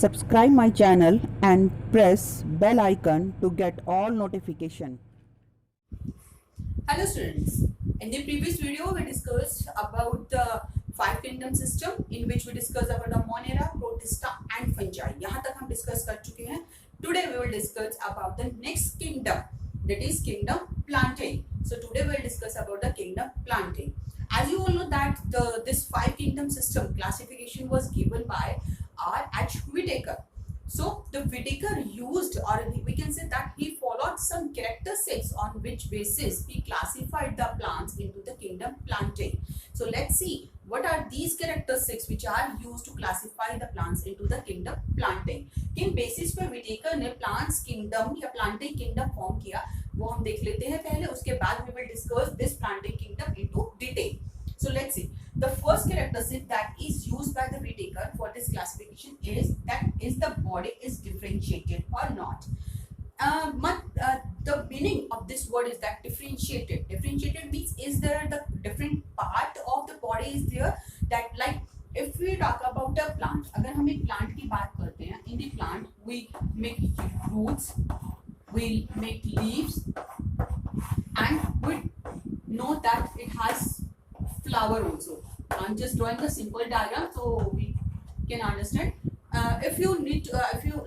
Subscribe my channel and press bell icon to get all notification. Hello students, in the previous video we discussed about the five kingdom system in which we discussed about the Monera, Protista and Fungi. यहाँ तक हम discuss कर चुके हैं. Today we will discuss about the next kingdom, that is kingdom Plantae. So today we will discuss about the kingdom Plantae. As you all know that this five kingdom system classification was given by R. H. Whitaker. So the Whitaker used, or we can say that he followed some characteristics on which basis he classified the plants into the kingdom Plantae. So let's see what are these characteristics which are used to classify the plants into the kingdom Plantae. किन basis पे Whitaker ने plants kingdom या Plantae kingdom form किया वो हम देख लेते हैं पहले, उसके बाद we will discuss this Plantae kingdom into detail. So let's see. The first characteristic that is used by the Whitaker for this classification is that is the body is differentiated or not. The meaning of this word is that differentiated. Differentiated means is there the different part of the body is there, that like if we talk about a plant, अगर हम एक plant की बात करते हैं, in the plant we make roots, we make leaves, and we know that it has flower also. I'm just drawing a simple diagram so we can understand. If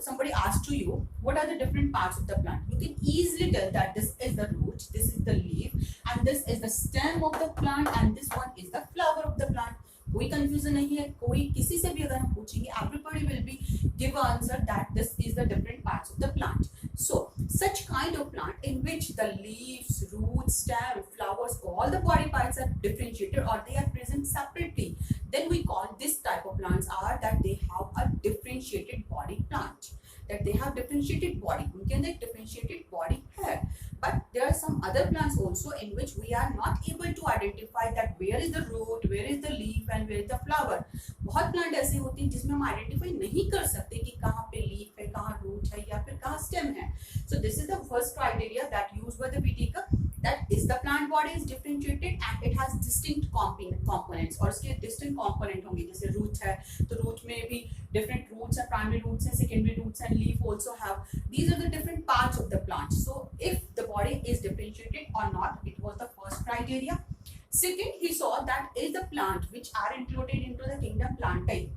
somebody asks to you what are the different parts of the plant, you can easily tell that this is the root, this is the leaf, and this is the stem of the plant, and this one is the flower of the plant. कोई confusion नहीं है, कोई किसी से भी अगर हम पूछेंगे, everybody will be give an answer that this is the different parts of the plant. So such kind of plant in which the leaves, roots, stem, flowers, all the body parts are differentiated or they are present separately, then we call this type of plants are that they have a differentiated body plant, that they have differentiated body. उनके अंदर एक differentiated body है. But there are some other plants also in which we are not able to identify that where is the root, where is the leaf and where is the flower. बहुत plant ऐसे होते हैं जिसमें हम identify नहीं कर सकते कि कहाँ पे leaf है, कहाँ root है या फिर कहाँ stem है. So this is the first criteria that used by the Whitaker, that is the plant body is differentiated and it has distinct components, और इसके distinct component होंगे, जैसे root है तो root में भी different roots and primary roots and secondary roots and leaf also have. These are the different parts of the plant. So if the body is differentiated or not, it was the first criteria. Second, he saw that is the plant which are included into the kingdom Plantae.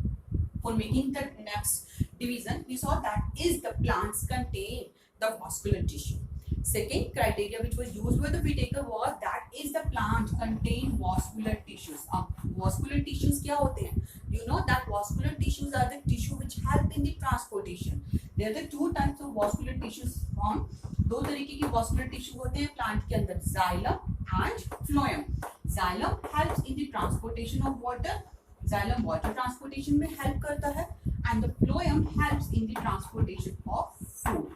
For making the next division, he saw that is the plants contain the vascular tissue. Second criteria which was used by the Whitaker was that is the plant contain vascular tissues. Vascular tissues क्या होते हैं? You know that vascular tissues are the tissue which help in the transportation. There are the two types of vascular tissues formed. दो तरीके की vascular tissue होते हैं plant के अंदर, xylem and phloem. Xylem helps in the transportation of water. Xylem water transportation में help करता है, and the phloem helps in the transportation of food.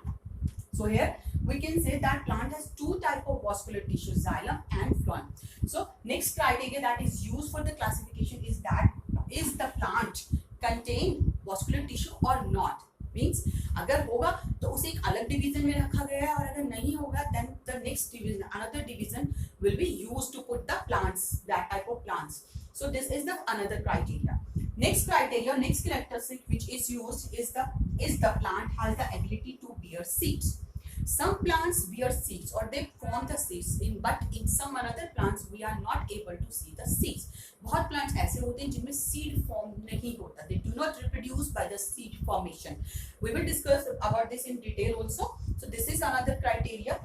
So here we can say that plant has two type of vascular tissue, xylem and phloem. So next criteria that is used for the classification is that is the plant contain vascular tissue or not. Means अगर होगा तो उसे एक अलग division में रखा गया है, और अगर नहीं होगा then the next division, another division will be used to put the plants, that type of plants. So this is the another criteria. Next criteria, next characteristic which is used is the plant has the ability to bear seeds. Some plants bear seeds or they form the seeds but in some another plants we are not able to see the seeds. बहुत plants ऐसे होते हैं जिनमें seed form नहीं होता. They do not reproduce by the seed formation. We will discuss about this in detail also. So this is another criteria.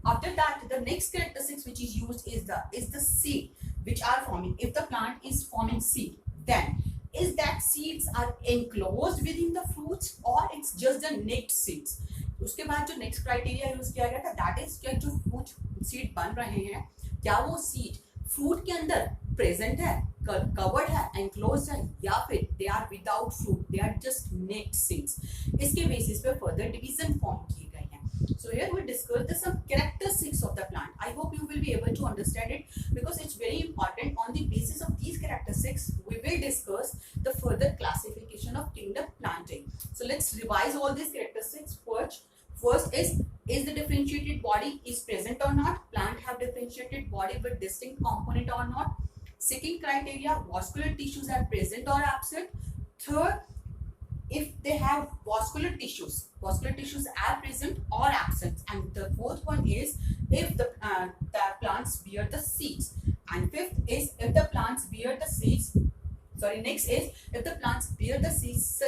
After that, the next characteristics which is used is the seed which are forming. If the plant is forming seed, then is that seeds are enclosed within the fruits or it's just the naked seeds. उसके बाद जो next criteria use किया गया था that is क्या जो fruit seed बन रहे हैं क्या वो सीड फ्रूट के अंदर प्रेजेंट है, कवर्ड है, एनक्लोज्ड है, या फिर they are without fruit, they are just naked seeds. इसके बेसिस पे फर्दर डिवीजन फॉर्म किए गए हैं. So here we discuss the some characteristics of the plant. I hope you will be able to understand it because it's very important. On the basis of these characteristics we will discuss the further classification of kingdom Plantae. So let's revise all these characteristics. First is the differentiated body is present or not? Plant have differentiated body with distinct component or not? Second criteria, vascular tissues are present or absent. Third, if they have vascular tissues. Vascular tissues are present or absent. And the fourth one is if the plants bear the seeds. And fifth is if the plants bear the seeds. Sorry, next is if the plants bear the seeds,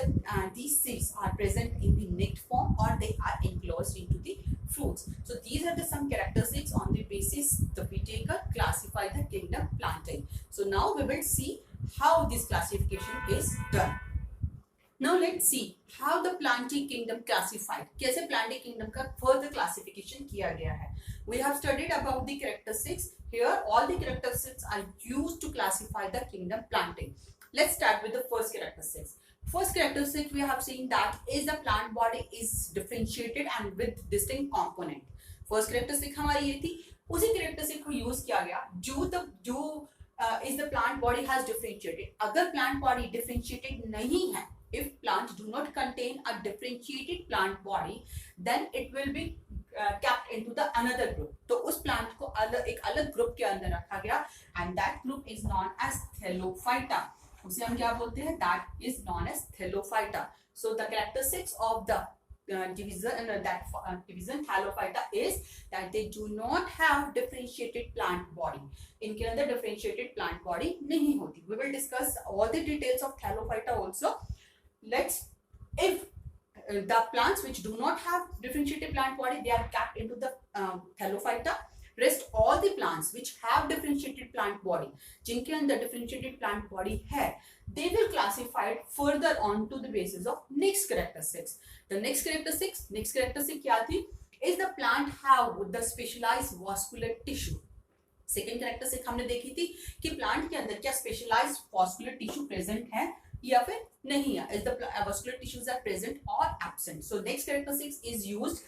these seeds are present in the nicked form or they are enclosed into the fruits. So these are the some characteristics on the basis that we take a classify the kingdom plantae. So now we will see how this classification is done. Now let's see how the plantae kingdom classified. कैसे plantae kingdom का further classification किया गया है. We have studied about the characteristics. Here all the characteristics are used to classify the kingdom plantae. Let's start with the first characteristics. First characteristic we have seen that is the plant body is differentiated and with distinct component. First characteristic हमारी ये थी. उसी characteristic को use किया गया जो is the plant body has differentiated. अगर plant body differentiated नहीं है, if plants do not contain a differentiated plant body, then it will be kept into the another group. तो उस plant को एक अलग group के अंदर रखा गया and that group is known as Thallophyta. उसे हम क्या बोलते हैं? That is known as Thallophyta. So the characteristics of the division Thallophyta is that they do not have differentiated plant body. इनके अंदर differentiated plant body नहीं होती. We will discuss all the details of Thallophyta also. If the plants which do not have differentiated plant body, they are kept into the Thallophyta. Rest all the plants which have differentiated plant body, जिनके अंदर differentiated plant body है, they will classify it further on to the basis of next characteristics. The next characteristic क्या थी? Is the plant have the specialized vascular tissue. Second characteristic हमने देखी थी कि plant के अंदर क्या specialized vascular tissue present है या फिर नहीं है. Is the vascular tissues are present or absent. So next characteristics is used.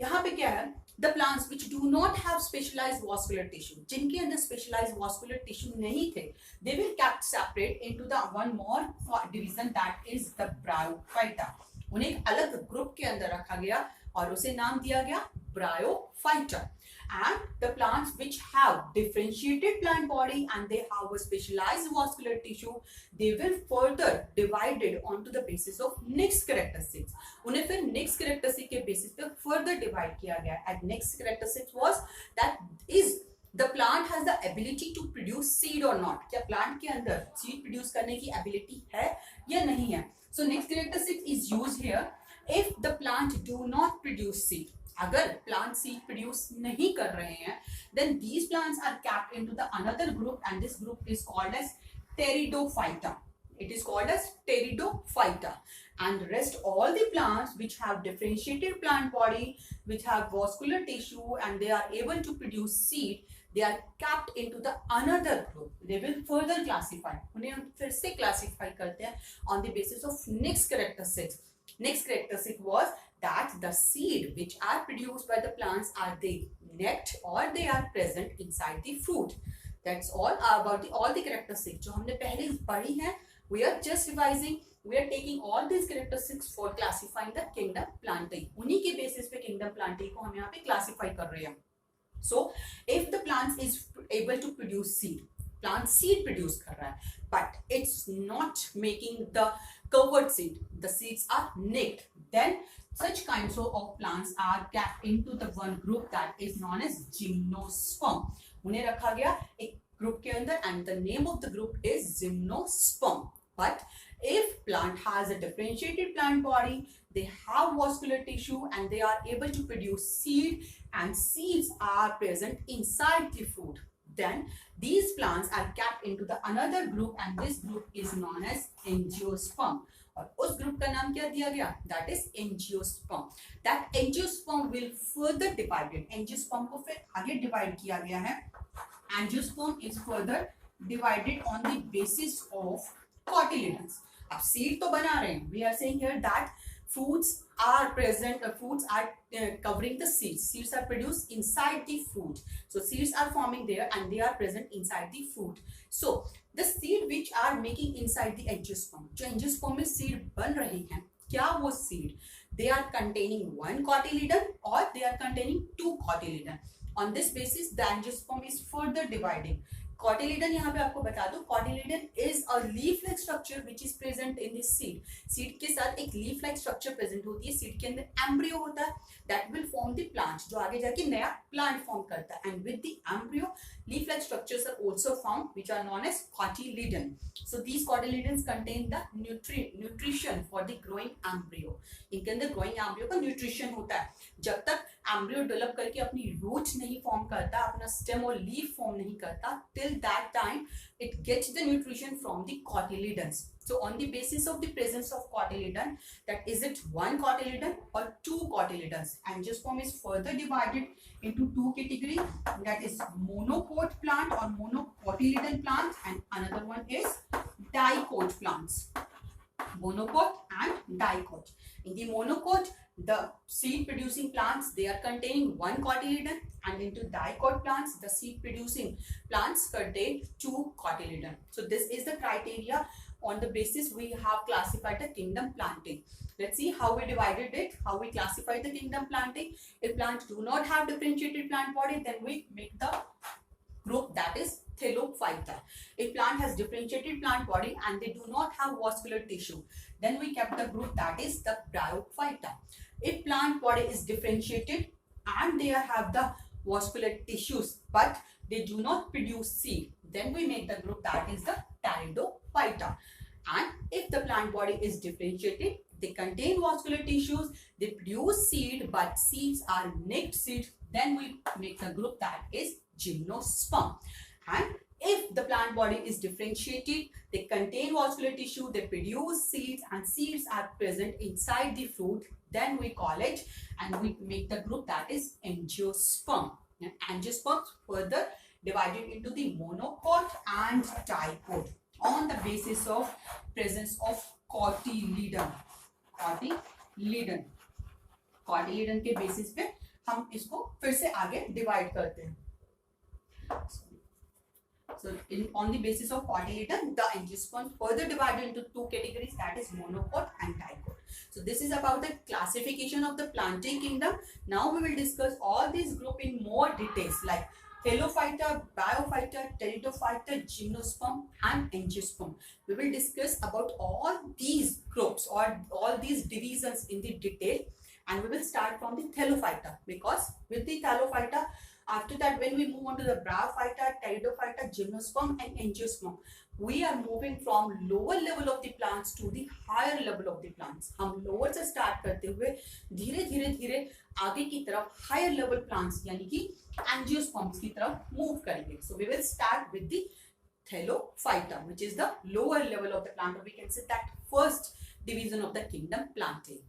यहाँ पे क्या है? The plants which do not have specialized vascular tissue, जिनके अंदर specialized vascular tissue नहीं थे, they will kept separate into the one more division that is the Bryophyta. उन्हें एक अलग ग्रुप के अंदर रखा गया और उसे नाम दिया गया Bryophyta. And the plants which have differentiated plant body and they have a specialized vascular tissue, they will further divided onto the basis of next characteristics. उन्हें फिर next characteristic के basis पे further divide किया गया. And next characteristics was that is the plant has the ability to produce seed or not. क्या plant के अंदर seed produce करने की ability है या नहीं है? So next characteristic is used here. If the plant do not produce seed, अगर plant seed produce नहीं कर रहे हैं, then these plants are kept into the another group and this group is called as Pteridophyta. It is called as Pteridophyta. And rest all the plants which have differentiated plant body, which have vascular tissue and they are able to produce seed, they are kept into the another group. They will further classify. उन्हें हम फिर से classify करते हैं on the basis of next characteristics. Next characteristic was that the seed which are produced by the plants are they necked or they are present inside the fruit. That's all about all the characteristics जो हमने पहले पढ़ी हैं. We are just revising. We are taking all these characteristics for classifying the kingdom plantae. उन्हीं के basis पे kingdom plantae को हम यहाँ पे classify कर रहे हैं. So if the plant is able to produce seed, plant seed produce कर रहा है, but it's not making the covered seed. The seeds are nicked. Then such kinds of plants are kept into the one group that is known as Gymnosperm. उन्हें रखा गया एक group के अंदर and the name of the group is Gymnosperm. But if plant has a differentiated plant body, they have vascular tissue and they are able to produce seed and seeds are present inside the fruit, then these plants are kept into the another group and this group is known as angiosperm. और उस group का नाम क्या दिया गया? That is angiosperm. That angiosperm will further divided. Angiosperm को फिर आगे divide किया गया है. Angiosperm is further divided on the basis of cotyledons. अब seed तो बना रहे हैं. We are saying here that fruits are present. Fruits are covering the seeds. Seeds are produced inside the fruit. So seeds are forming there and they are present inside the fruit. So the seed which are making inside the angiosperm, जो angiosperm में seed बन रही हैं, क्या वो seed? They are containing one cotyledon or they are containing two cotyledon. On this basis, the angiosperm is further dividing. Cotyledon यहाँ पे आपको बता दो, cotyledon is a leaf like structure which is present in this seed. Seed के साथ एक leaf like structure present होती है. सीड के अंदर एम्ब्रियो होता है that will form the plant, जो आगे जाके नया प्लांट फॉर्म करता है. And with the embryo leaf like structures are also found which are known as cotyledon. So these cotyledons contain the nutrition for the growing embryo. इनके अंदर growing embryo का nutrition होता है. जब तक embryo develop करके अपनी roots नहीं form करता, अपना stem और leaf form नहीं करता, till that time it gets the nutrition from the cotyledons. So on the basis of the presence of cotyledon, that is it one cotyledon or two cotyledons, angiosperm is further divided into two categories, that is monocot plant or monocotyledon plants, and another one is dicot plants. Monocot and dicot. In the monocot, the seed producing plants, they are containing one cotyledon, and into dicot plants, the seed producing plants contain two cotyledon. So this is the criteria on the basis we have classified the kingdom planting. Let's see how we divided it, how we classified the kingdom planting. If plants do not have differentiated plant body, then we make the group that is Thallophyta. If plant has differentiated plant body and they do not have vascular tissue, then we kept the group that is the Bryophyta. If plant body is differentiated and they have the vascular tissues but they do not produce seed, then we make the group that is the Pteridophyta. And if the plant body is differentiated, they contain vascular tissues, they produce seed but seeds are nicked seeds, then we make the group that is Gymnosperm. And if the plant body is differentiated, they contain vascular tissue, they produce seeds and seeds are present inside the fruit, then we call it and we make the group that is angiosperm. And angiosperms further divided into the monocot and dicot on the basis of presence of cotyledon. cotyledon के basis पे हम इसको फिर से आगे divide करते हैं. So on the basis of cotyledon, the angiosperms further divided into two categories, that is monocot and dicot. So this is about the classification of the planting kingdom. Now we will discuss all these group in more details like Thallophyta, Bryophyta, Pteridophyta, Gymnosperm and angiosperm. We will discuss about all these groups or all these divisions in the detail, and we will start from the Thallophyta, because with the Thallophyta, after that when we move on to the Bryophyta, Pteridophyta, Gymnosperm and angiosperm, we are moving from lower level of the plants to the higher level of the plants. हम lower से start करते हुए धीरे धीरे धीरे आगे की तरफ higher level plants यानी कि angiosperms की तरफ move करेंगे. So we will start with the Thallophyta, which is the lower level of the plant, or we can say that first division of the kingdom planting.